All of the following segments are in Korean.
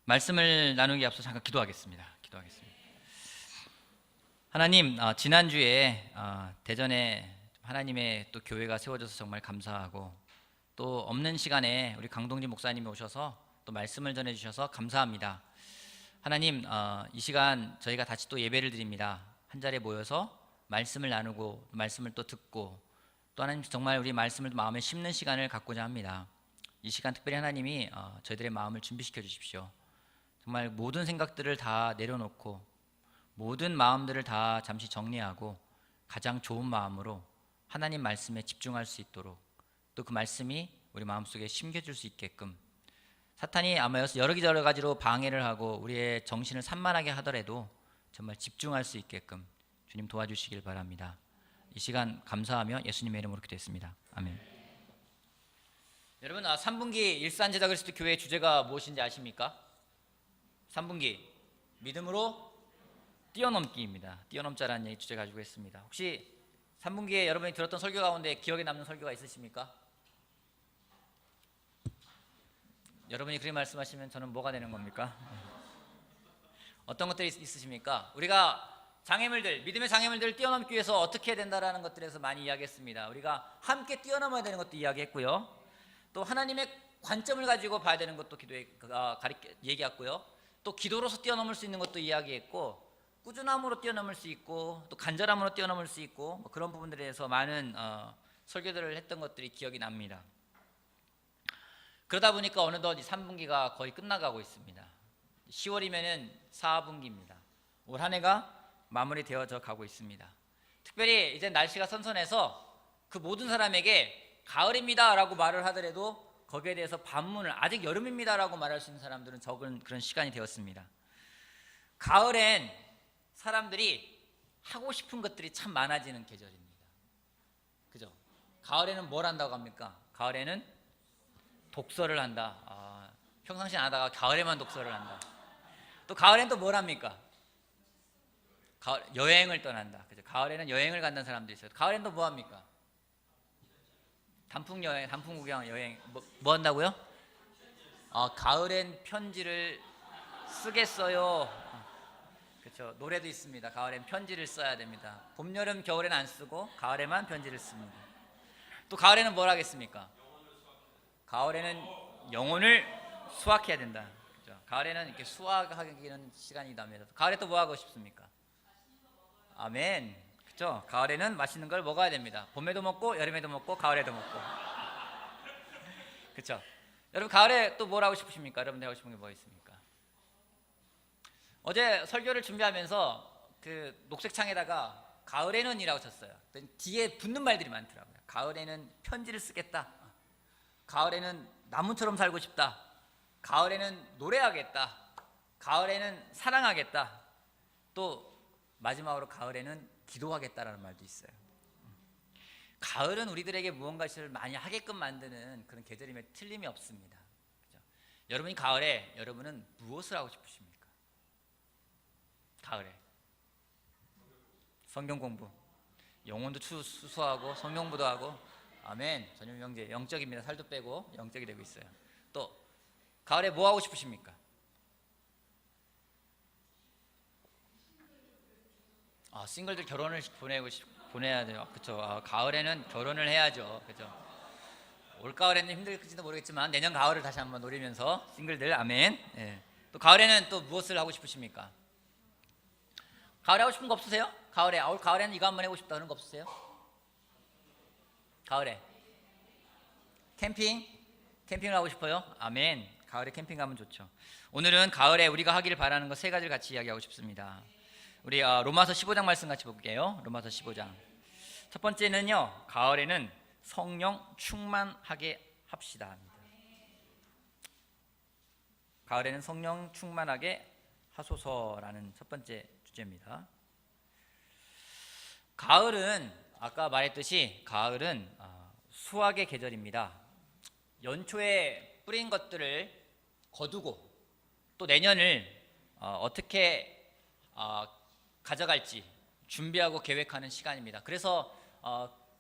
말씀을 나누기 앞서 잠깐 기도하겠습니다. 하나님, 지난주에 대전에 하나님의 또 교회가 세워져서 정말 감사하고, 또 없는 시간에 우리 강동진 목사님이 오셔서 또 말씀을 전해주셔서 감사합니다. 하나님, 이 시간 저희가 다시 또 예배를 드립니다. 한 자리에 모여서 말씀을 나누고 말씀을 또 듣고, 또 하나님 정말 우리 말씀을 마음에 심는 시간을 갖고자 합니다. 이 시간 특별히 하나님이 저희들의 마음을 준비시켜 주십시오. 정말 모든 생각들을 다 내려놓고 모든 마음들을 다 잠시 정리하고 가장 좋은 마음으로 하나님 말씀에 집중할 수 있도록, 또 그 말씀이 우리 마음속에 심겨질 수 있게끔, 사탄이 아마 여러 가지로 방해를 하고 우리의 정신을 산만하게 하더라도 정말 집중할 수 있게끔 주님 도와주시길 바랍니다. 이 시간 감사하며 예수님의 이름으로 기도했습니다. 아멘. 여러분, 3분기 일산제자 그리스도 교회의 주제가 무엇인지 아십니까? 3분기 믿음으로 뛰어넘기입니다. 뛰어넘자라는 얘기 주제 가지고 했습니다. 혹시 3분기에 여러분이 들었던 설교 가운데 기억에 남는 설교가 있으십니까? 여러분이 그렇게 말씀하시면 저는 뭐가 되는 겁니까? 어떤 것들이 있으십니까? 우리가 장애물들, 믿음의 장애물들을 뛰어넘기 위해서 어떻게 해야 된다라는 것들에서 많이 이야기했습니다. 우리가 함께 뛰어넘어야 되는 것도 이야기했고요, 또 하나님의 관점을 가지고 봐야 되는 것도 얘기했고요, 또 기도로서 뛰어넘을 수 있는 것도 이야기했고, 꾸준함으로 뛰어넘을 수 있고, 또 간절함으로 뛰어넘을 수 있고, 그런 부분들에 대해서 많은 설교들을 했던 것들이 기억이 납니다. 그러다 보니까 어느덧 이 3분기가 거의 끝나가고 있습니다. 10월이면은 4분기입니다. 올 한 해가 마무리되어져 가고 있습니다. 특별히 이제 날씨가 선선해서 그 모든 사람에게 가을입니다 라고 말을 하더라도 거기에 대해서 반문을, 아직 여름입니다 라고 말할 수 있는 사람들은 적은 그런 시간이 되었습니다. 가을엔 사람들이 하고 싶은 것들이 참 많아지는 계절입니다. 그죠? 가을에는 뭘 한다고 합니까? 가을에는 독서를 한다. 평상시에 안 하다가 가을에만 독서를 한다. 또 가을엔 또 뭘 합니까? 여행을 떠난다. 그죠? 가을에는 여행을 간다는 사람도 있어요. 가을엔 또 뭐 합니까? 단풍 여행, 단풍 구경 여행. 뭐 한다고요? 가을엔 편지를 쓰겠어요. 그렇죠. 노래도 있습니다. 가을엔 편지를 써야 됩니다. 봄, 여름, 겨울엔 안 쓰고 가을에만 편지를 씁니다. 또 가을에는 뭘 하겠습니까? 가을에는 영혼을 수확해야 된다. 그렇죠? 가을에는 이렇게 수확하기는 시간이 납니다. 가을에 또 뭐 하고 싶습니까? 아멘. 그렇죠? 가을에는 맛있는 걸 먹어야 됩니다. 봄에도 먹고 여름에도 먹고 가을에도 먹고. 그렇죠? 여러분, 가을에 또 뭘 하고 싶으십니까? 여러분들 하고 싶은 게 뭐 있습니까? 어제 설교를 준비하면서 그 녹색창에다가 가을에는 이라고 쳤어요. 뒤에 붙는 말들이 많더라고요. 가을에는 편지를 쓰겠다. 가을에는 나무처럼 살고 싶다. 가을에는 노래하겠다. 가을에는 사랑하겠다. 또 마지막으로 가을에는 기도하겠다라는 말도 있어요. 가을은 우리들에게 무언가를 많이 하게끔 만드는 그런 계절임에 틀림이 없습니다. 그렇죠? 여러분이 가을에 여러분은 무엇을 하고 싶으십니까? 가을에 성경 공부, 영혼도 수수하고 성경 공부도 하고. 아멘. 전용 영재 영적입니다. 살도 빼고 영적이 되고 있어요. 또 가을에 뭐 하고 싶으십니까? 싱글들 결혼을 보내야 돼요. 그렇죠. 가을에는 결혼을 해야죠. 그렇죠. 올 가을에는 힘들지도 모르겠지만 내년 가을을 다시 한번 노리면서 싱글들 아멘. 네. 또 가을에는 또 무엇을 하고 싶으십니까? 가을에 하고 싶은 거 없으세요? 가을에 올 가을에는 이거 한번 해보고 싶다 그런 거 없으세요? 가을에 캠핑을 하고 싶어요? 아멘. 가을에 캠핑 가면 좋죠. 오늘은 가을에 우리가 하기를 바라는 것 3가지를 같이 이야기하고 싶습니다. 우리 로마서 15장 말씀 같이 볼게요. 로마서 15장. 첫 번째는요, 가을에는 성령 충만하게 합시다. 가을에는 성령 충만하게 하소서라는 첫 번째 주제입니다. 가을은 아까 말했듯이 가을은 수확의 계절입니다. 연초에 뿌린 것들을 거두고 또 내년을 어떻게 가져갈지 준비하고 계획하는 시간입니다. 그래서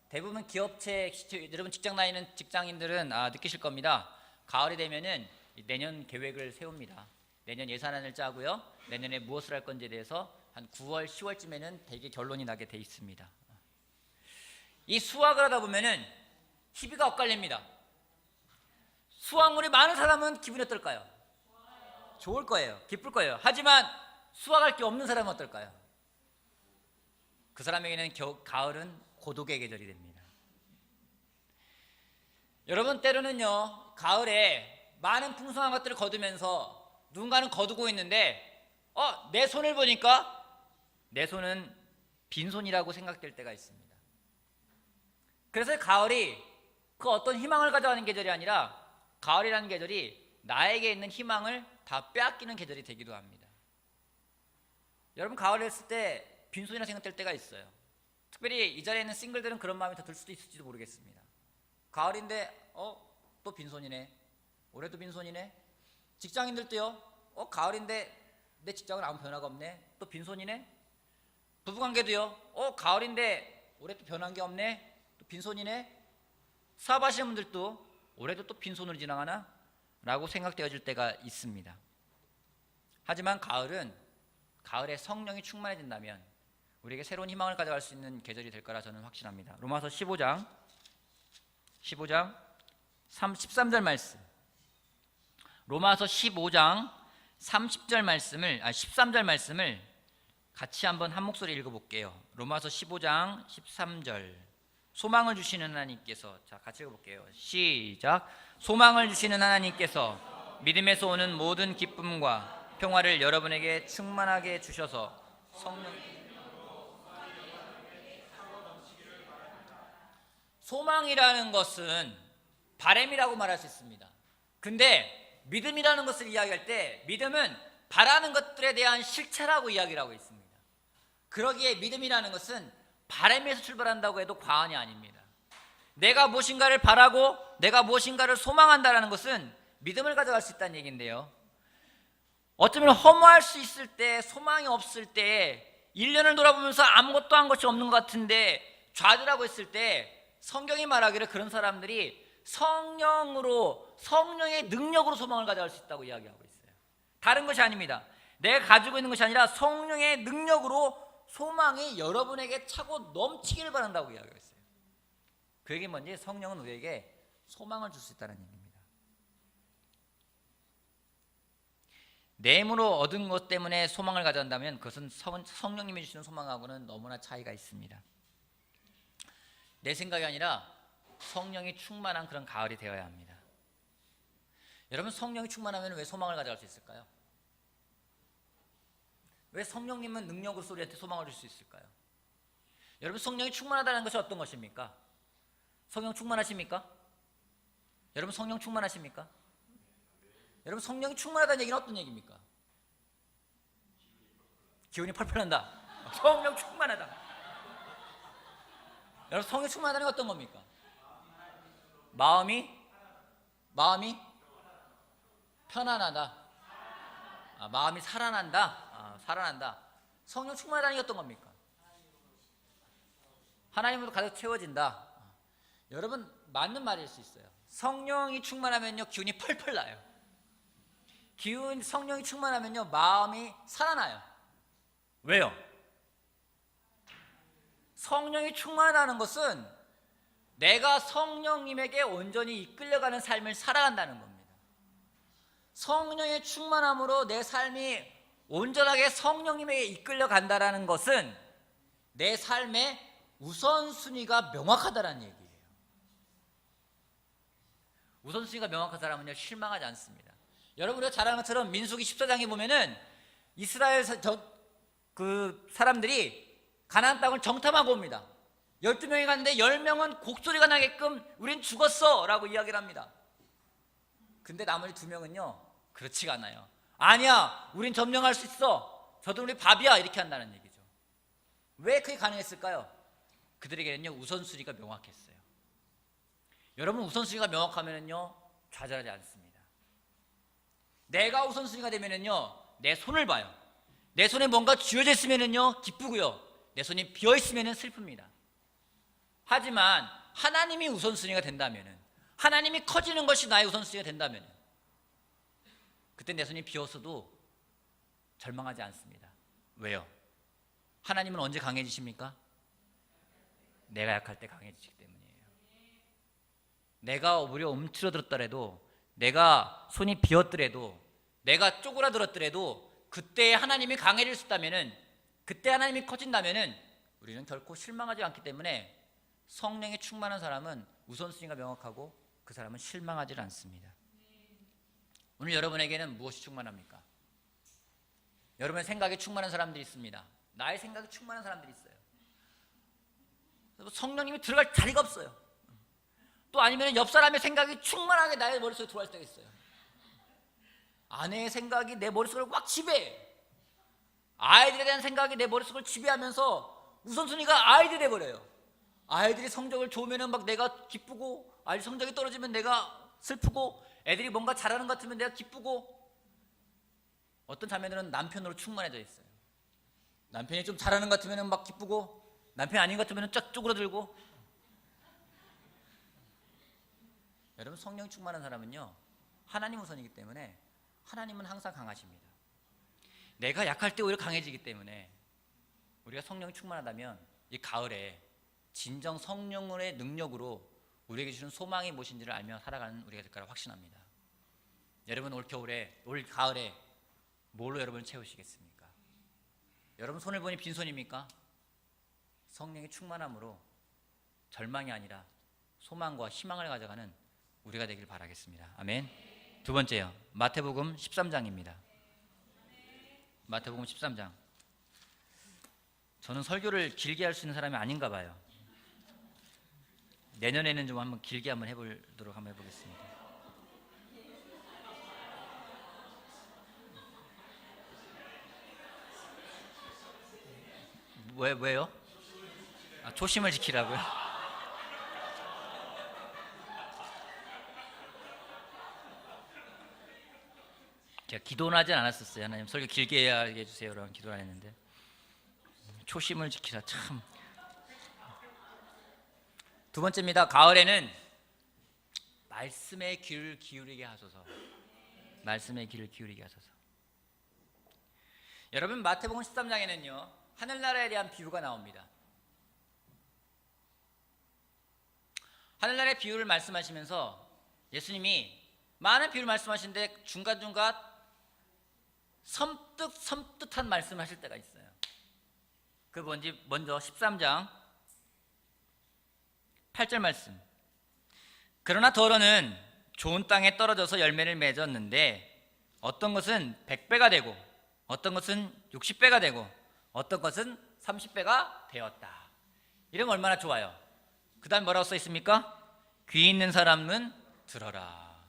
대부분 기업체, 여러분 직장 다니는 직장인들은 느끼실 겁니다. 가을이 되면은 내년 계획을 세웁니다. 내년 예산안을 짜고요. 내년에 무엇을 할 건지에 대해서 한 9월, 10월쯤에는 대개 결론이 나게 돼 있습니다. 이 수학을 하다 보면은 희비가 엇갈립니다. 수학물이 많은 사람은 기분이 어떨까요? 좋을 거예요. 기쁠 거예요. 하지만 수학할 게 없는 사람은 어떨까요? 그 사람에게는 가을은 고독의 계절이 됩니다. 여러분, 때로는요, 가을에 많은 풍성한 것들을 거두면서 누군가는 거두고 있는데 내 손을 보니까 내 손은 빈손이라고 생각될 때가 있습니다. 그래서 가을이 그 어떤 희망을 가져가는 계절이 아니라 가을이라는 계절이 나에게 있는 희망을 다 빼앗기는 계절이 되기도 합니다. 여러분, 가을을 했을 때 빈손이라 생각될 때가 있어요. 특별히 이 자리에 있는 싱글들은 그런 마음이 더 들 수도 있을지도 모르겠습니다. 가을인데 또 빈손이네. 올해도 빈손이네. 직장인들도요. 가을인데 내 직장은 아무 변화가 없네. 또 빈손이네. 부부관계도요. 가을인데 올해 또 변한 게 없네. 또 빈손이네. 사업하시는 분들도 올해도 또 빈손으로 지나가나? 라고 생각되어질 때가 있습니다. 하지만 가을에 성령이 충만해진다면 우리에게 새로운 희망을 가져갈 수 있는 계절이 될 거라 저는 확신합니다. 로마서 15장 13절 말씀. 로마서 15장 13절 말씀을 같이 한번 한 목소리 읽어볼게요. 로마서 15장 13절. 소망을 주시는 하나님께서, 자, 같이 읽어볼게요. 시작. 소망을 주시는 하나님께서 믿음에서 오는 모든 기쁨과 평화를 여러분에게 충만하게 주셔서 소망이라는 것은 바람이라고 말할 수 있습니다. 근데 믿음이라는 것을 이야기할 때 믿음은 바라는 것들에 대한 실체라고 이야기를 하고 있습니다. 그러기에 믿음이라는 것은 바람에서 출발한다고 해도 과언이 아닙니다. 내가 무엇인가를 바라고 내가 무엇인가를 소망한다는 것은 믿음을 가져갈 수 있다는 얘기인데요, 어쩌면 허무할 수 있을 때, 소망이 없을 때, 1년을 돌아보면서 아무것도 한 것이 없는 것 같은데 좌절하고 있을 때 성경이 말하기를 그런 사람들이 성령의 능력으로 소망을 가져갈 수 있다고 이야기하고 있어요. 다른 것이 아닙니다. 내가 가지고 있는 것이 아니라 성령의 능력으로 소망이 여러분에게 차고 넘치기를 바란다고 이야기하고 있어요. 그게 뭔지, 성령은 우리에게 소망을 줄 수 있다는 얘기입니다. 내 힘으로 얻은 것 때문에 소망을 가져간다면 그것은 성령님이 주시는 소망하고는 너무나 차이가 있습니다. 내 생각이 아니라 성령이 충만한 그런 가을이 되어야 합니다. 여러분, 성령이 충만하면 왜 소망을 가져갈 수 있을까요? 왜 성령님은 능력으로 우리한테 소망을 줄 수 있을까요? 여러분, 성령이 충만하다는 것이 어떤 것입니까? 성령 충만하십니까? 여러분, 성령 충만하십니까? 여러분, 성령이 충만하다는 얘기는 어떤 얘기입니까? 기운이 펄펄 난다. 성령 충만하다. 여러분, 성령 충만하다는 게 어떤 겁니까? 마음이 편안하다. 마음이 살아난다. 살아난다. 성령 충만하다는 게 어떤 겁니까? 하나님으로 가득 채워진다. 여러분, 맞는 말일 수 있어요. 성령이 충만하면요, 기운이 펄펄 나요. 성령이 충만하면요, 마음이 살아나요. 왜요? 성령이 충만하다는 것은 내가 성령님에게 온전히 이끌려가는 삶을 살아간다는 겁니다. 성령의 충만함으로 내 삶이 온전하게 성령님에게 이끌려간다는 것은 내 삶의 우선순위가 명확하다는 얘기예요. 우선순위가 명확한 사람은요, 실망하지 않습니다. 여러분, 우리가 잘 아는 것처럼 민수기 14장에 보면은 이스라엘 그 사람들이 가나안 땅을 정탐하고 옵니다. 12명이 갔는데 10명은 곡소리가 나게끔 우린 죽었어 라고 이야기를 합니다. 근데 나머지 2명은요, 그렇지가 않아요. 아니야, 우린 점령할 수 있어. 저도 우리 밥이야. 이렇게 한다는 얘기죠. 왜 그게 가능했을까요? 그들에게는요, 우선순위가 명확했어요. 여러분, 우선순위가 명확하면은요, 좌절하지 않습니다. 내가 우선순위가 되면은요, 내 손을 봐요. 내 손에 뭔가 쥐어져 있으면은요, 기쁘고요, 내 손이 비어 있으면은 슬픕니다. 하지만 하나님이 우선순위가 된다면은, 하나님이 커지는 것이 나의 우선순위가 된다면은, 그때 내 손이 비었어도 절망하지 않습니다. 왜요? 하나님은 언제 강해지십니까? 내가 약할 때 강해지기 때문이에요. 내가 오히려 움츠러들었더라도, 내가 손이 비었더라도, 내가 쪼그라들었더라도 그때 하나님이 강해질 수 있다면은, 그때 하나님이 커진다면은 우리는 결코 실망하지 않기 때문에 성령에 충만한 사람은 우선순위가 명확하고 그 사람은 실망하지 않습니다. 오늘 여러분에게는 무엇이 충만합니까? 여러분의 생각에 충만한 사람들이 있습니다. 나의 생각에 충만한 사람들이 있어요. 성령님이 들어갈 자리가 없어요. 또 아니면 옆 사람의 생각이 충만하게 나의 머릿속에 들어갈 때가 있어요. 아내의 생각이 내 머릿속을 꽉 지배해. 아이들에 대한 생각이 내 머릿속을 지배하면서 우선순위가 아이들이 돼버려요. 아이들이 성적을 좋으면 막 내가 기쁘고, 아이들 성적이 떨어지면 내가 슬프고, 애들이 뭔가 잘하는 것 같으면 내가 기쁘고. 어떤 자매들은 남편으로 충만해져 있어요. 남편이 좀 잘하는 것 같으면 막 기쁘고, 남편이 아닌 것 같으면 쫙 쪼그라들고. 여러분, 성령 충만한 사람은요, 하나님 우선이기 때문에 하나님은 항상 강하십니다. 내가 약할 때 오히려 강해지기 때문에 우리가 성령이 충만하다면 이 가을에 진정 성령의 능력으로 우리에게 주는 소망이 무엇인지를 알며 살아가는 우리가 될 거라 확신합니다. 여러분, 올 가을에 뭘로 여러분을 채우시겠습니까? 여러분 손을 보니 빈손입니까? 성령의 충만함으로 절망이 아니라 소망과 희망을 가져가는 우리가 되길 바라겠습니다. 아멘. 두 번째요, 마태복음 13장입니다. 마태복음 13장. 저는 설교를 길게 할 수 있는 사람이 아닌가 봐요. 내년에는 좀 한번 길게 한번 해보도록 한번 해보겠습니다. 왜요? 초심을 지키라고요? 제가 기도는 하진 않았었어요. 하나님 설교 길게 하게 해주세요 라고 기도를 안 했는데, 초심을 지키라. 참. 두 번째입니다. 가을에는 말씀에 귀를 기울이게 하소서. 말씀에 귀를 기울이게 하소서. 여러분, 마태복음 13장에는요 하늘나라에 대한 비유가 나옵니다. 하늘나라의 비유를 말씀하시면서 예수님이 많은 비유를 말씀하시는데 중간중간 섬뜩한 말씀을 하실 때가 있어요. 그 뭔지 먼저 13장 8절 말씀. 그러나 더러는 좋은 땅에 떨어져서 열매를 맺었는데 어떤 것은 100배가 되고 어떤 것은 60배가 되고 어떤 것은 30배가 되었다. 이러면 얼마나 좋아요. 그 다음 뭐라고 써 있습니까? 귀 있는 사람은 들어라.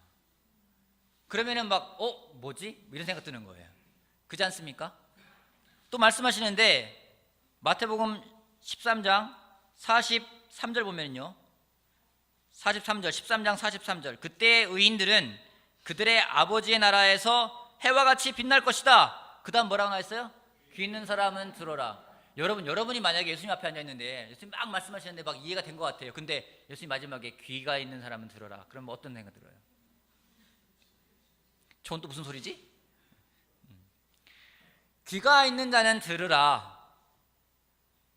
그러면은 막 뭐지? 이런 생각 드는 거예요. 그렇지 않습니까? 또 말씀하시는데 마태복음 13장 43절 보면요, 43절 13장 43절. 그때 의인들은 그들의 아버지의 나라에서 해와 같이 빛날 것이다. 그 다음 뭐라고 나와있어요? 귀 있는 사람은 들어라. 여러분이 만약에 예수님 앞에 앉아있는데 예수님 막 말씀하시는데 막 이해가 된 것 같아요. 근데 예수님 마지막에 귀가 있는 사람은 들어라. 그럼 어떤 생각 들어요? 저건 또 무슨 소리지? 귀가 있는 자는 들으라.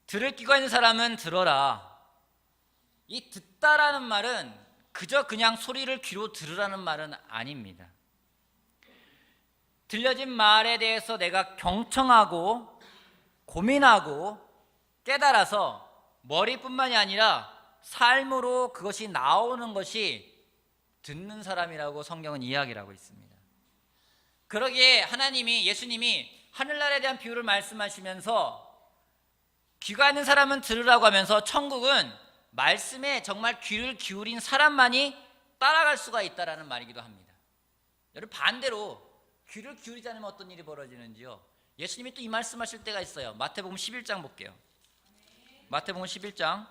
들을 귀가 있는 사람은 들어라. 이 듣다라는 말은 그저 그냥 소리를 귀로 들으라는 말은 아닙니다. 들려진 말에 대해서 내가 경청하고 고민하고 깨달아서 머리뿐만이 아니라 삶으로 그것이 나오는 것이 듣는 사람이라고 성경은 이야기를 하고 있습니다. 그러기에 예수님이 하늘나라에 대한 비유를 말씀하시면서 귀가 있는 사람은 들으라고 하면서 천국은 말씀에 정말 귀를 기울인 사람만이 따라갈 수가 있다라는 말이기도 합니다. 여러분, 반대로 귀를 기울이지 않으면 어떤 일이 벌어지는지요, 예수님이 또 이 말씀하실 때가 있어요. 마태복음 11장 볼게요. 마태복음 11장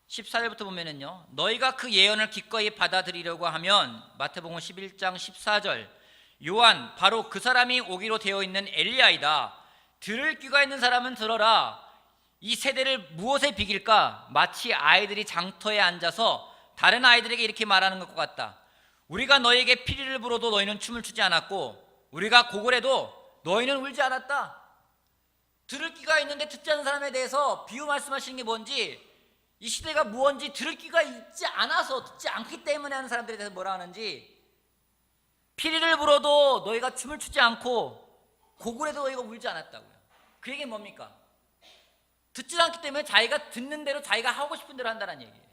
14절부터 보면은요, 너희가 그 예언을 기꺼이 받아들이려고 하면, 마태복음 11장 14절, 요한 바로 그 사람이 오기로 되어 있는 엘리야이다. 들을 귀가 있는 사람은 들어라. 이 세대를 무엇에 비길까? 마치 아이들이 장터에 앉아서 다른 아이들에게 이렇게 말하는 것과 같다. 우리가 너에게 피리를 불어도 너희는 춤을 추지 않았고 우리가 고글해도 너희는 울지 않았다. 들을 귀가 있는데 듣지 않는 사람에 대해서 비유 말씀하시는 게 뭔지, 이 시대가 무언지 들을 귀가 있지 않아서, 듣지 않기 때문에 하는 사람들에 대해서 뭐라 하는지, 피리를 불어도 너희가 춤을 추지 않고 고글해도 너희가 울지 않았다고요. 그 얘기는 뭡니까? 듣지 않기 때문에 자기가 듣는 대로 자기가 하고 싶은 대로 한다는 얘기예요.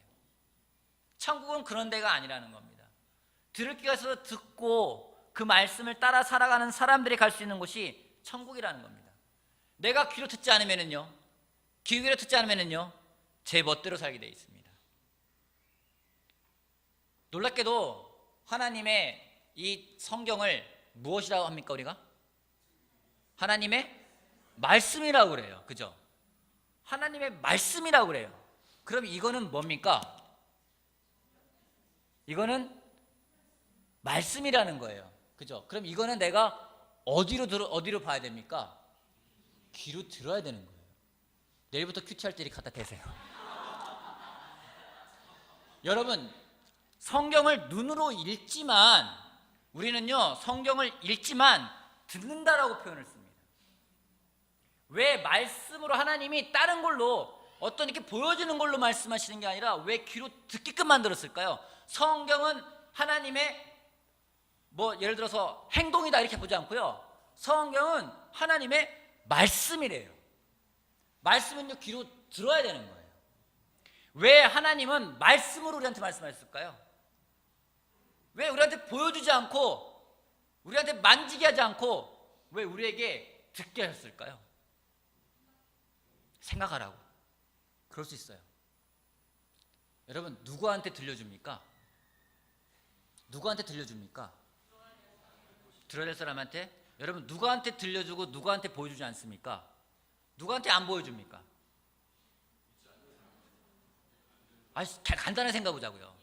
천국은 그런 데가 아니라는 겁니다. 들을 귀가 있어서 듣고 그 말씀을 따라 살아가는 사람들이 갈 수 있는 곳이 천국이라는 겁니다. 내가 귀로 듣지 않으면은요, 귀로 듣지 않으면은요, 제 멋대로 살게 되어 있습니다. 놀랍게도 하나님의 이 성경을 무엇이라고 합니까? 우리가 하나님의 말씀이라고 그래요. 그죠? 하나님의 말씀이라고 그래요. 그럼 이거는 뭡니까? 이거는 말씀이라는 거예요. 그죠? 그럼 이거는 내가 어디로 봐야 됩니까? 귀로 들어야 되는 거예요. 내일부터 큐티할 때 이렇게 갖다 대세요. 여러분, 성경을 눈으로 읽지만, 우리는요 성경을 읽지만 듣는다라고 표현을 씁니다. 왜 말씀으로 하나님이 다른 걸로 어떤 이렇게 보여지는 걸로 말씀하시는 게 아니라 왜 귀로 듣게끔 만들었을까요? 성경은 하나님의 예를 들어서 행동이다 이렇게 보지 않고요, 성경은 하나님의 말씀이래요. 말씀은요 귀로 들어야 되는 거예요. 왜 하나님은 말씀으로 우리한테 말씀하셨을까요? 왜 우리한테 보여주지 않고, 우리한테 만지게 하지 않고 왜 우리에게 듣게 하셨을까요? 생각하라고. 그럴 수 있어요. 여러분, 누구한테 들려줍니까? 누구한테 들려줍니까? 들어야 될 사람한테. 여러분, 누구한테 들려주고 누구한테 보여주지 않습니까? 누구한테 안 보여줍니까? 간단하게 생각해 보자고요.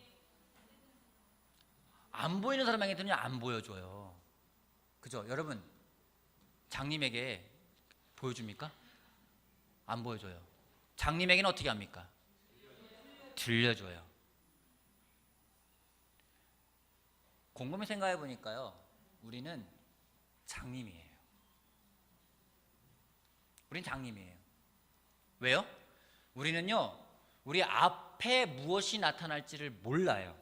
안 보이는 사람에게는 안 보여줘요. 그죠? 여러분, 장님에게 보여줍니까? 안 보여줘요. 장님에게는 어떻게 합니까? 들려줘요. 곰곰이 생각해 보니까요, 우리는 장님이에요. 우린 장님이에요. 왜요? 우리는요, 우리 앞에 무엇이 나타날지를 몰라요.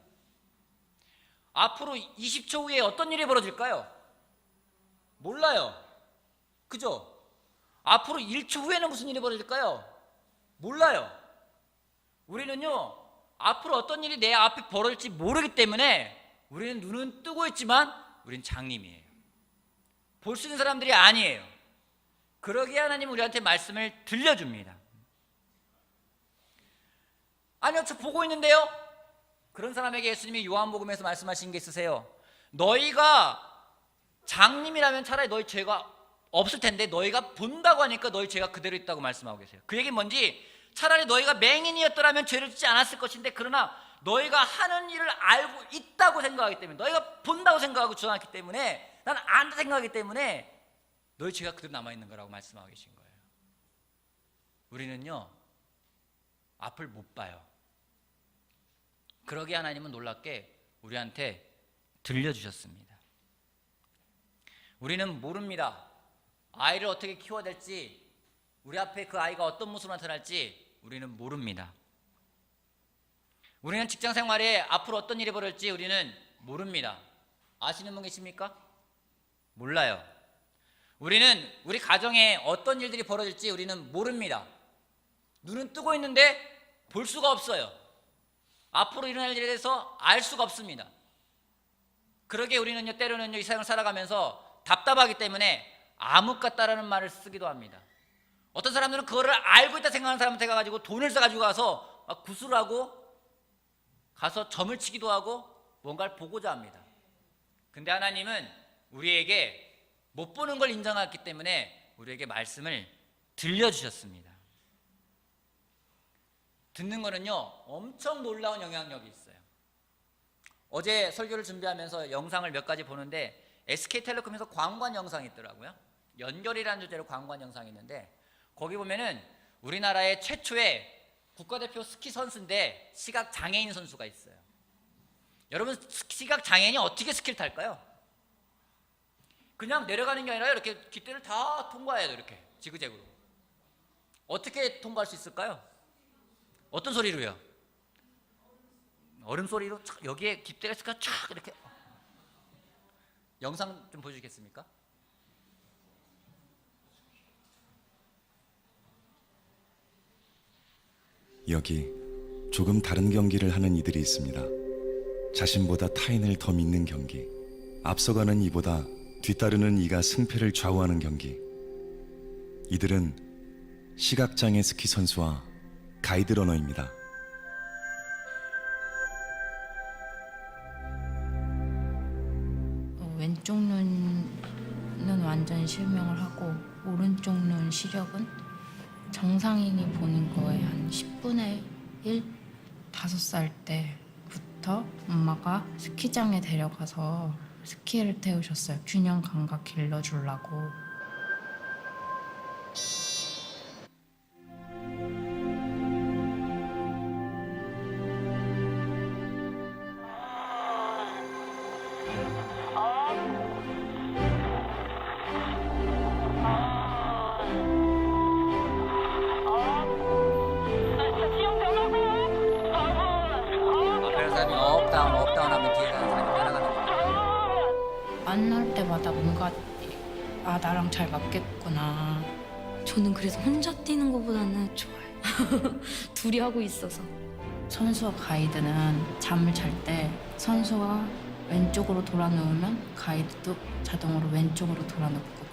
앞으로 20초 후에 어떤 일이 벌어질까요? 몰라요. 그죠? 앞으로 1초 후에는 무슨 일이 벌어질까요? 몰라요. 우리는요, 앞으로 어떤 일이 내 앞에 벌어질지 모르기 때문에 우리는 눈은 뜨고 있지만 우리는 장님이에요. 볼 수 있는 사람들이 아니에요. 그러기에 하나님은 우리한테 말씀을 들려줍니다. 아니요, 저 보고 있는데요? 그런 사람에게 예수님이 요한복음에서 말씀하신 게 있으세요. 너희가 장님이라면 차라리 너희 죄가 없을 텐데 너희가 본다고 하니까 너희 죄가 그대로 있다고 말씀하고 계세요. 그 얘기는 뭔지, 차라리 너희가 맹인이었더라면 죄를 짓지 않았을 것인데, 그러나 너희가 하는 일을 알고 있다고 생각하기 때문에, 너희가 본다고 생각하고 주장하기 때문에, 나는 안다 생각하기 때문에 너희 죄가 그대로 남아있는 거라고 말씀하고 계신 거예요. 우리는요, 앞을 못 봐요. 그러기에 하나님은 놀랍게 우리한테 들려주셨습니다. 우리는 모릅니다. 아이를 어떻게 키워야 될지, 우리 앞에 그 아이가 어떤 모습으로 나타날지 우리는 모릅니다. 우리는 직장 생활에 앞으로 어떤 일이 벌어질지 우리는 모릅니다. 아시는 분 계십니까? 몰라요. 우리는 우리 가정에 어떤 일들이 벌어질지 우리는 모릅니다. 눈은 뜨고 있는데 볼 수가 없어요. 앞으로 일어날 일에 대해서 알 수가 없습니다. 그러게 우리는요, 때로는요, 이 세상을 살아가면서 답답하기 때문에 암흑 같다라는 말을 쓰기도 합니다. 어떤 사람들은 그거를 알고 있다 생각하는 사람한테 가가지고 돈을 써가지고 가서 구슬하고 가서 점을 치기도 하고 뭔가를 보고자 합니다. 근데 하나님은 우리에게 못 보는 걸 인정했기 때문에 우리에게 말씀을 들려주셨습니다. 듣는 거는요, 엄청 놀라운 영향력이 있어요. 어제 설교를 준비하면서 영상을 몇 가지 보는데 SK텔레콤에서 관관 영상이 있더라고요. 연결이라는 주제로 관관 영상이 있는데, 거기 보면은 우리나라의 최초의 국가대표 스키 선수인데 시각 장애인 선수가 있어요. 여러분 시각 장애인이 어떻게 스키를 탈까요? 그냥 내려가는 게 아니라 이렇게 깃대를 다 통과해야 돼요. 이렇게 지그재그로. 어떻게 통과할 수 있을까요? 어떤 소리로요? 얼음 소리로 여기에 깃대가 있을까? 촥 이렇게. 영상 좀 보여주겠습니까? 여기 조금 다른 경기를 하는 이들이 있습니다. 자신보다 타인을 더 믿는 경기, 앞서가는 이보다 뒤따르는 이가 승패를 좌우하는 경기. 이들은 시각장애 스키 선수와 가이드 러너입니다. 왼쪽 눈은 완전 실명을 하고 오른쪽 눈 시력은 정상인이 보는 거에 한 10분의 1? 5살 때부터 엄마가 스키장에 데려가서 스키를 태우셨어요. 균형 감각 길러주려고. 앞에 사람이 업다운 하면 뒤에 가는 사람이 따라가는 거예요. 만날 때마다 뭔가 나랑 잘 맞겠구나. 저는 그래서 혼자 뛰는 것보다는 좋아요. 둘이 하고 있어서. 선수와 가이드는 잠을 잘 때 선수가 왼쪽으로 돌아 누우면 가이드도 자동으로 왼쪽으로 돌아 눕고.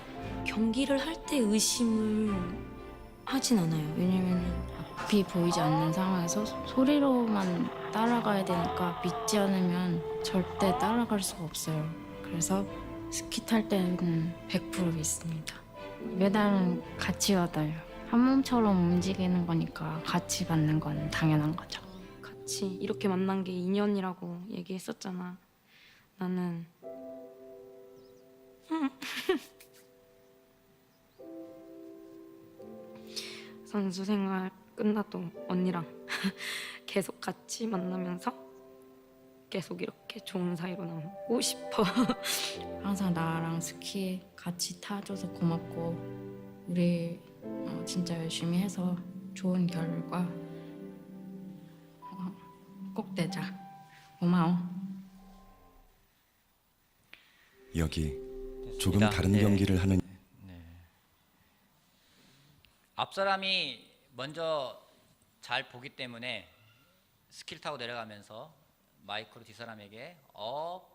경기를 할 때 의심을 하진 않아요. 왜냐면은 앞이 보이지 않는 상황에서 소리로만 따라가야 되니까 믿지 않으면 절대 따라갈 수가 없어요. 그래서 스키 탈 때는 100% 믿습니다. 메달은 같이 얻어요. 한 몸처럼 움직이는 거니까 같이 받는 건 당연한 거죠. 같이 이렇게 만난 게 인연이라고 얘기했었잖아. 나는 선수 생활 끝나도 언니랑 계속 같이 만나면서 계속 이렇게 좋은 사이로 남고 싶어. 항상 나랑 스키 같이 타줘서 고맙고 우리 진짜 열심히 해서 좋은 결과 꼭 내자. 고마워. 여기 조금 됐습니다. 다른 네. 경기를 하는 앞 사람이 먼저 잘 보기 때문에 스키를 타고 내려가면서 마이크로 뒷사람에게 업,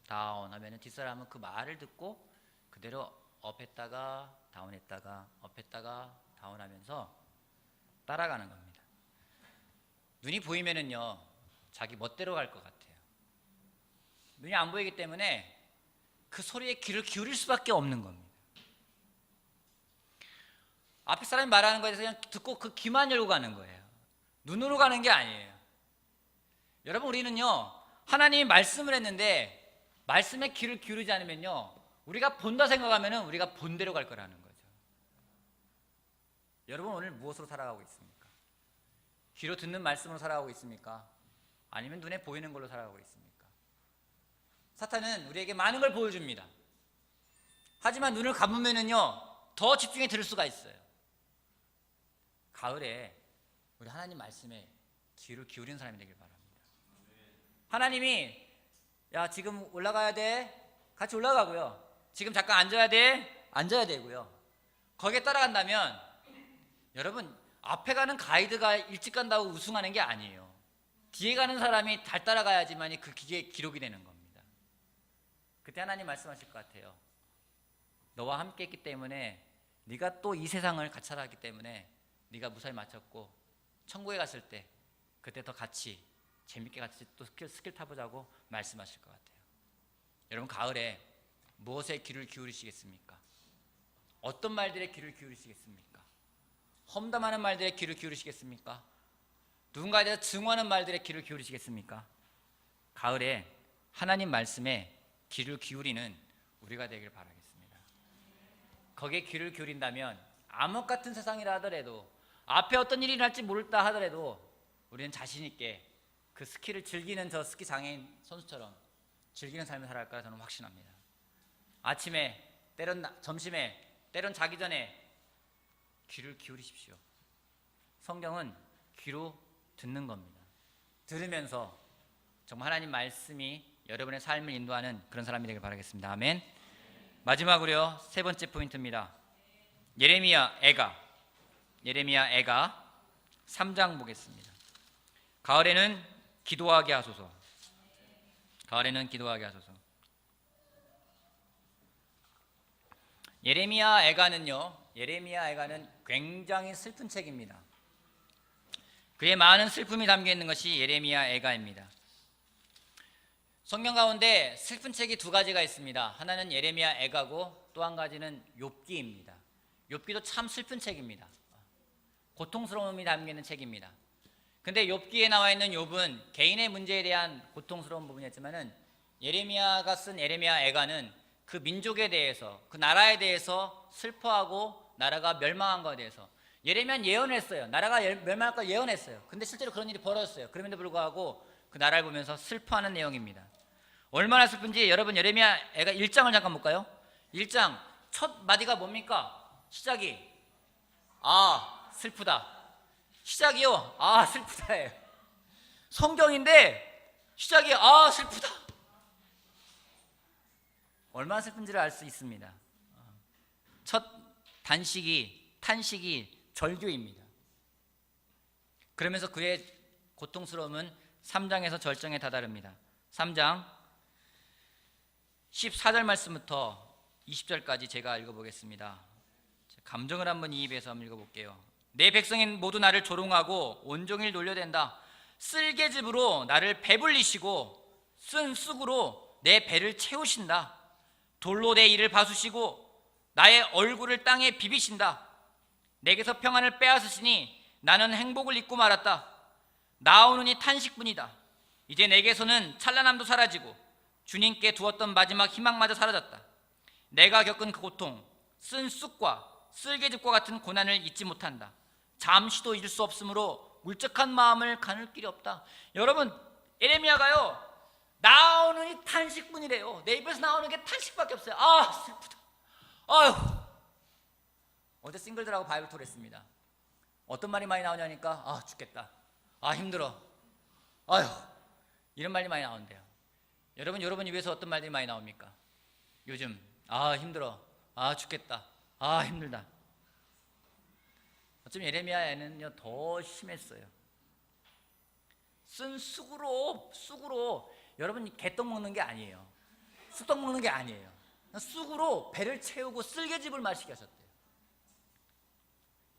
다운 하면은 뒷사람은 그 말을 듣고 그대로 업 했다가 다운 했다가 업 했다가 다운 하면서 따라가는 겁니다. 눈이 보이면은요 자기 멋대로 갈 것 같아요. 눈이 안 보이기 때문에 그 소리에 귀를 기울일 수밖에 없는 겁니다. 앞에 사람이 말하는 거에 대해서 그냥 듣고 그 귀만 열고 가는 거예요. 눈으로 가는 게 아니에요. 여러분 우리는요 하나님이 말씀을 했는데 말씀에 귀를 기울이지 않으면요 우리가 본다 생각하면은 우리가 본대로 갈 거라는 거죠. 여러분 오늘 무엇으로 살아가고 있습니까? 귀로 듣는 말씀으로 살아가고 있습니까? 아니면 눈에 보이는 걸로 살아가고 있습니까? 사탄은 우리에게 많은 걸 보여줍니다. 하지만 눈을 감으면은요 더 집중해 들을 수가 있어요. 가을에 우리 하나님 말씀에 귀를 기울이는 사람이 되길 바랍니다. 하나님이 야 지금 올라가야 돼 같이 올라가고요. 지금 잠깐 앉아야 돼 앉아야 되고요. 거기에 따라간다면 여러분 앞에 가는 가이드가 일찍 간다고 우승하는 게 아니에요. 뒤에 가는 사람이 잘 따라가야지만이 그 기계에 기록이 되는 겁니다. 그때 하나님 말씀하실 것 같아요. 너와 함께 했기 때문에 네가 또 이 세상을 같이 살았기 때문에 네가 무사히 마쳤고 천국에 갔을 때 그때 더 같이 재밌게 같이 또 스킬 타보자고 말씀하실 것 같아요. 여러분 가을에 무엇에 귀를 기울이시겠습니까? 어떤 말들에 귀를 기울이시겠습니까? 험담하는 말들에 귀를 기울이시겠습니까? 누군가에 대해서 증오하는 말들에 귀를 기울이시겠습니까? 가을에 하나님 말씀에 귀를 기울이는 우리가 되길 바라겠습니다. 거기에 귀를 기울인다면 암흑 같은 세상이라 하더라도 앞에 어떤 일이 날지 모를다 하더라도 우리는 자신 있게 그 스키를 즐기는 저 스키 장애인 선수처럼 즐기는 삶을 살아갈 거라 저는 확신합니다. 아침에 때론 점심에 때론 자기 전에 귀를 기울이십시오. 성경은 귀로 듣는 겁니다. 들으면서 정말 하나님 말씀이 여러분의 삶을 인도하는 그런 사람이 되길 바라겠습니다. 아멘. 마지막으로요, 세 번째 포인트입니다. 예레미야 애가 3장 보겠습니다. 가을에는 기도하게 하소서. 가을에는 기도하게 하소서. 예레미야 애가는 굉장히 슬픈 책입니다. 그의 많은 슬픔이 담겨 있는 것이 예레미야 애가입니다. 성경 가운데 슬픈 책이 두 가지가 있습니다. 하나는 예레미야 애가고 또 한 가지는 욥기입니다. 욥기도 참 슬픈 책입니다. 고통스러움이 담겨 있는 책입니다. 근데 욥기에 나와 있는 욥은 개인의 문제에 대한 고통스러운 부분이 있지만은 예레미야가 쓴 예레미야 애가는 그 민족에 대해서, 그 나라에 대해서 슬퍼하고 나라가 멸망한 것에 대해서 예레미야는 예언했어요. 나라가 멸망할 걸 예언했어요. 근데 실제로 그런 일이 벌어졌어요. 그럼에도 불구하고 그 나라를 보면서 슬퍼하는 내용입니다. 얼마나 슬픈지 여러분 예레미야 애가 1장을 잠깐 볼까요? 1장 첫 마디가 뭡니까? 시작이 슬프다. 시작이요. 슬프다예요. 성경인데 시작이 슬프다. 얼마나 슬픈지를 알 수 있습니다. 첫 탄식이 절규입니다. 그러면서 그의 고통스러움은 3장에서 절정에 다다릅니다. 3장 14절 말씀부터 20절까지 제가 읽어보겠습니다. 감정을 한번 이입해서 한번 읽어볼게요. 내 백성이 모두 나를 조롱하고 온종일 놀려댄다. 쓸개즙으로 나를 배불리시고 쓴 쑥으로 내 배를 채우신다. 돌로 내 이를 바수시고 나의 얼굴을 땅에 비비신다. 내게서 평안을 빼앗으시니 나는 행복을 잊고 말았다. 나오느니 탄식뿐이다. 이제 내게서는 찬란함도 사라지고 주님께 두었던 마지막 희망마저 사라졌다. 내가 겪은 그 고통, 쓴 쑥과 쓸개즙과 같은 고난을 잊지 못한다. 잠시도 잊을 수 없으므로 울적한 마음을 가눌 길이 없다. 여러분, 예레미야가요 나오느니 탄식뿐이래요. 내 입에서 나오는 게 탄식밖에 없어요. 슬프다. 어제 싱글들하고 바이블 토를 했습니다. 어떤 말이 많이 나오냐니까 죽겠다. 힘들어. 이런 말이 많이 나온대요. 여러분 입에서 어떤 말들이 많이 나옵니까? 요즘 힘들어. 죽겠다. 힘들다. 어쩜 예레미야에는요 더 심했어요. 쓴 쑥으로 여러분 개떡 먹는 게 아니에요. 쑥떡 먹는 게 아니에요. 쑥으로 배를 채우고 쓸개즙을 마시게 하셨대요.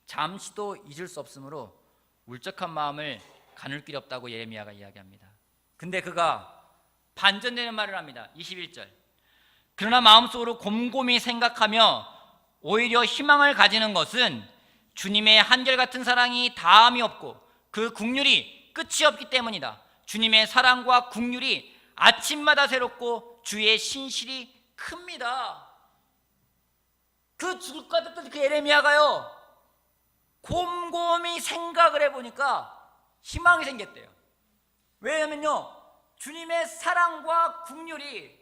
잠시도 잊을 수 없으므로 울적한 마음을 가눌 길이 없다고 예레미야가 이야기합니다. 근데 그가 반전되는 말을 합니다. 21절. 그러나 마음속으로 곰곰이 생각하며 오히려 희망을 가지는 것은 주님의 한결같은 사랑이 다함이 없고 그 긍휼이 끝이 없기 때문이다. 주님의 사랑과 긍휼이 아침마다 새롭고 주의 신실이 큽니다. 그 죽을 것 같았던 그 예레미야가요 곰곰이 생각을 해보니까 희망이 생겼대요. 왜냐면요 주님의 사랑과 긍휼이,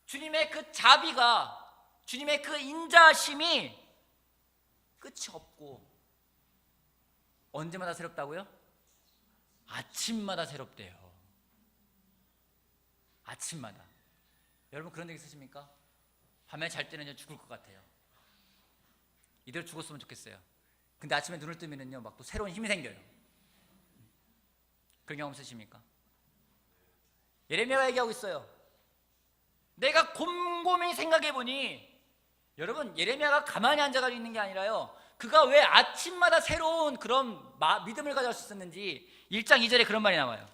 주님의 그 자비가, 주님의 그 인자심이 끝이 없고 언제마다 새롭다고요? 아침마다 새롭대요. 아침마다. 여러분 그런 적 있으십니까? 밤에 잘 때는 죽을 것 같아요. 이대로 죽었으면 좋겠어요. 근데 아침에 눈을 뜨면은요 막 또 새로운 힘이 생겨요. 그런 경험 있으십니까? 예레미야가 얘기하고 있어요. 내가 곰곰이 생각해보니, 여러분 예레미야가 가만히 앉아가지고 있는 게 아니라요 그가 왜 아침마다 새로운 그런 믿음을 가질 수 있었는지 1장 2절에 그런 말이 나와요.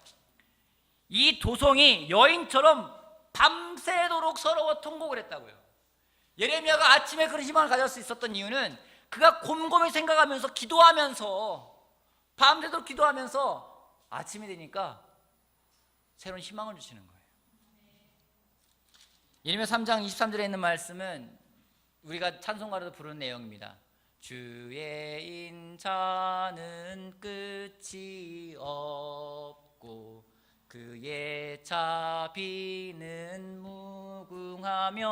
이 도성이 여인처럼 밤새도록 서러워 통곡을 했다고요. 예레미야가 아침에 그런 희망을 가질 수 있었던 이유는 그가 곰곰이 생각하면서 기도하면서 밤새도록 기도하면서 아침이 되니까 새로운 희망을 주시는 거예요. 예레미야 3장 23절에 있는 말씀은 우리가 찬송가로도 부르는 내용입니다. 주의 인자는 끝이 없고 차 비는 무궁하며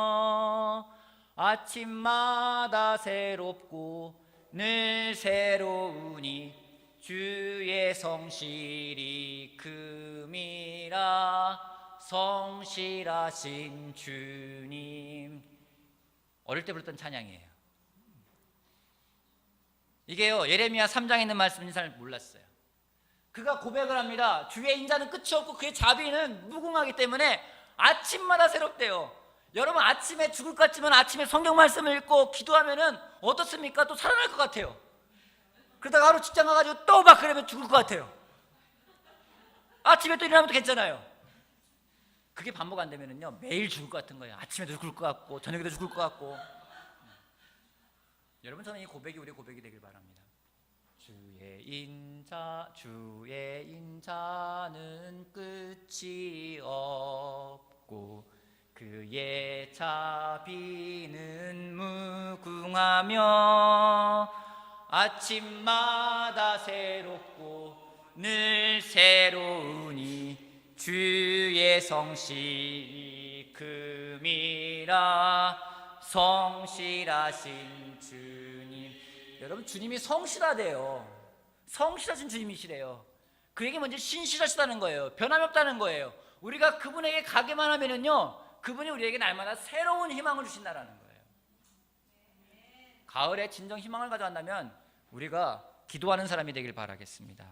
아침마다 새롭고 늘 새로우니 주의 성실이 금이라. 성실하신 주님. 어릴 때 불렀던 찬양이에요. 이게요, 예레미야 3장에 있는 말씀인 잘 몰랐어요. 그가 고백을 합니다. 주의 인자는 끝이 없고 그의 자비는 무궁하기 때문에 아침마다 새롭대요. 여러분, 아침에 죽을 것 같지만 아침에 성경 말씀을 읽고 기도하면은 어떻습니까? 또 살아날 것 같아요. 그러다가 하루 직장 가가지고 또 막 그러면 죽을 것 같아요. 아침에 또 일어나면 또 괜찮아요. 그게 반복 안 되면은요, 매일 죽을 것 같은 거예요. 아침에도 죽을 것 같고 저녁에도 죽을 것 같고. 여러분, 저는 이 고백이 우리 고백이 되길 바랍니다. 주의 인자는 끝이 없고 그의 자비는 무궁하며 아침마다 새롭고 늘 새로우니 주의 성실이 금이라. 성실하신 주님. 여러분, 주님이 성실하대요. 성실하신 주님이시래요. 그에게 먼저 신실하시다는 거예요. 변함이 없다는 거예요. 우리가 그분에게 가기만 하면은요, 그분이 우리에게 날마다 새로운 희망을 주신다라는 거예요. 가을에 진정 희망을 가져간다면 우리가 기도하는 사람이 되길 바라겠습니다.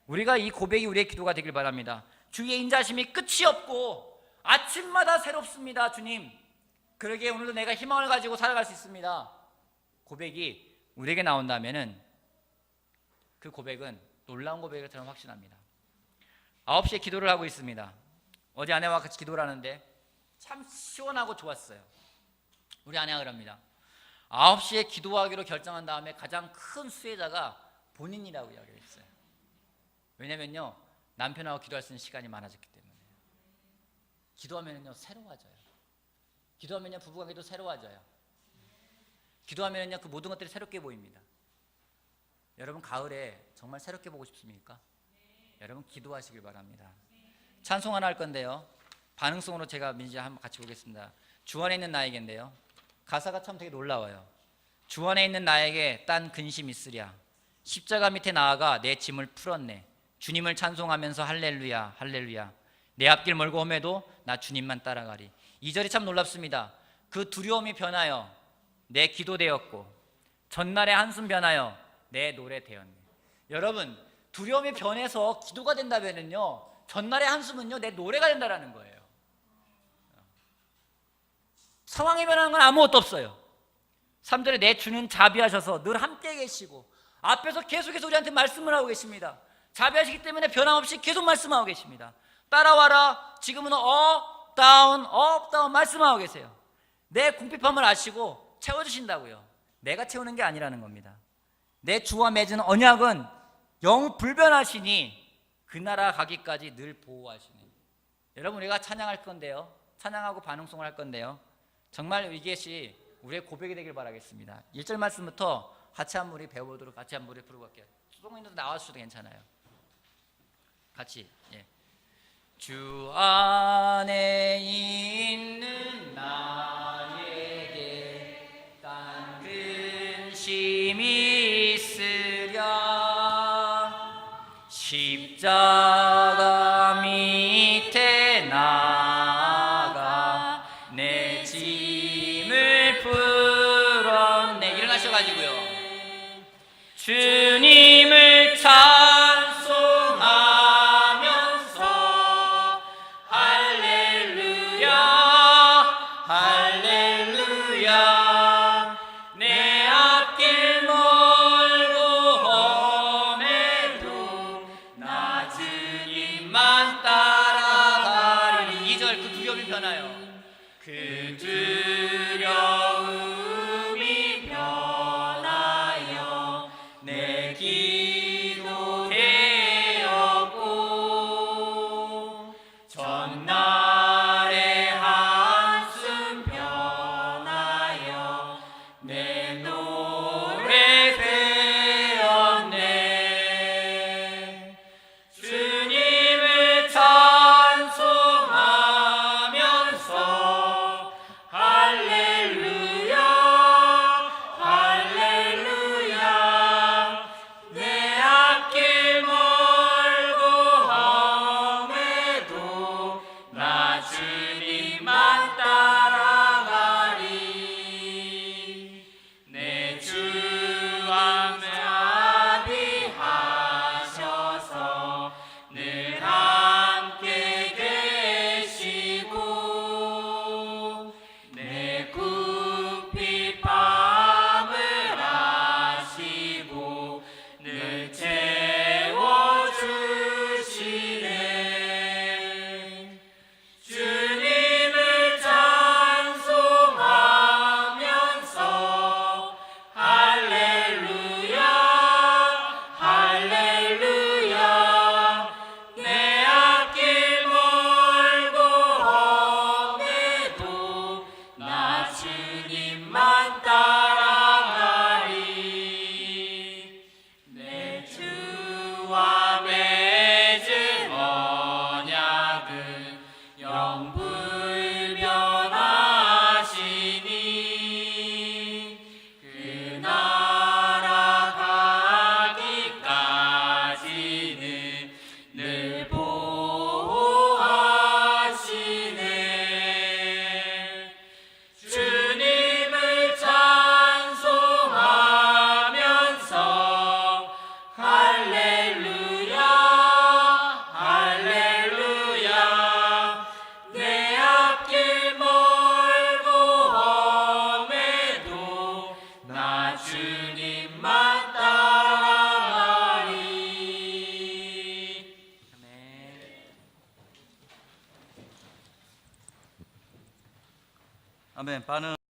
우리가 이 고백이 우리의 기도가 되길 바랍니다. 주의 인자심이 끝이 없고 아침마다 새롭습니다. 주님, 그러기에 오늘도 내가 희망을 가지고 살아갈 수 있습니다. 고백이 우리에게 나온다면은 그 고백은 놀라운 고백을 저는 확신합니다. 9시에 기도를 하고 있습니다. 어제 아내와 같이 기도를 하는데 참 시원하고 좋았어요. 우리 아내가 그럽니다. 9시에 기도하기로 결정한 다음에 가장 큰 수혜자가 본인이라고 이야기했어요. 왜냐면요, 남편하고 기도할 수 있는 시간이 많아졌기 때문에. 기도하면요 새로워져요. 기도하면요 부부관계도 새로워져요. 기도하면요 그 모든 것들이 새롭게 보입니다. 여러분, 가을에 정말 새롭게 보고 싶습니까? 여러분, 기도하시길 바랍니다. 찬송 하나 할 건데요, 반응송으로 제가 민지 한번 같이 보겠습니다. 주 안에 있는 나에게인데요, 가사가 참 되게 놀라워요. 주 안에 있는 나에게 딴 근심 있으랴. 십자가 밑에 나아가 내 짐을 풀었네. 주님을 찬송하면서 할렐루야 할렐루야. 내 앞길 멀고 험해도 나 주님만 따라가리. 이 절이 참 놀랍습니다. 그 두려움이 변하여 내 기도 되었고 전날의 한숨 변하여 내 노래 되었네. 여러분, 두려움이 변해서 기도가 된다면은요, 전날의 한숨은요 내 노래가 된다라는 거예요. 상황이 변하는 건 아무것도 없어요. 3절에 내 주는 자비하셔서 늘 함께 계시고 앞에서 계속해서 우리한테 말씀을 하고 계십니다. 자비하시기 때문에 변함없이 계속 말씀하고 계십니다. 따라와라. 지금은 업 다운 말씀하고 계세요. 내 궁핍함을 아시고 채워주신다고요. 내가 채우는 게 아니라는 겁니다. 내 주와 맺은 언약은 영원 불변하시니 그 나라 가기까지 늘 보호하시니. 여러분, 우리가 찬양할 건데요, 찬양하고 반응송을 할 건데요, 정말 이것이 우리의 고백이 되길 바라겠습니다. 1절 말씀부터 같이 한번 우리 배워보도록, 같이 한번 우리 부르고 갈게요. 수동인도 나와주셔도 괜찮아요. 같이. 예. 주 안에 있는 나에게 딴 근심이 있으랴. 십자가 밑에 나가 내 짐을 풀었네. 일어나셔가지고요, 주님을 찬송하면서 할렐루야 할렐루야. 내 앞길 멀고 험해도 나 주님만 따라가리니. 2절, 그 두려움이 변하여 그 두려움이 변하여 내 기도 되었고 전날의 한숨 변하여 내 노래 되었네. 주님을 찬송 아멘. 반응.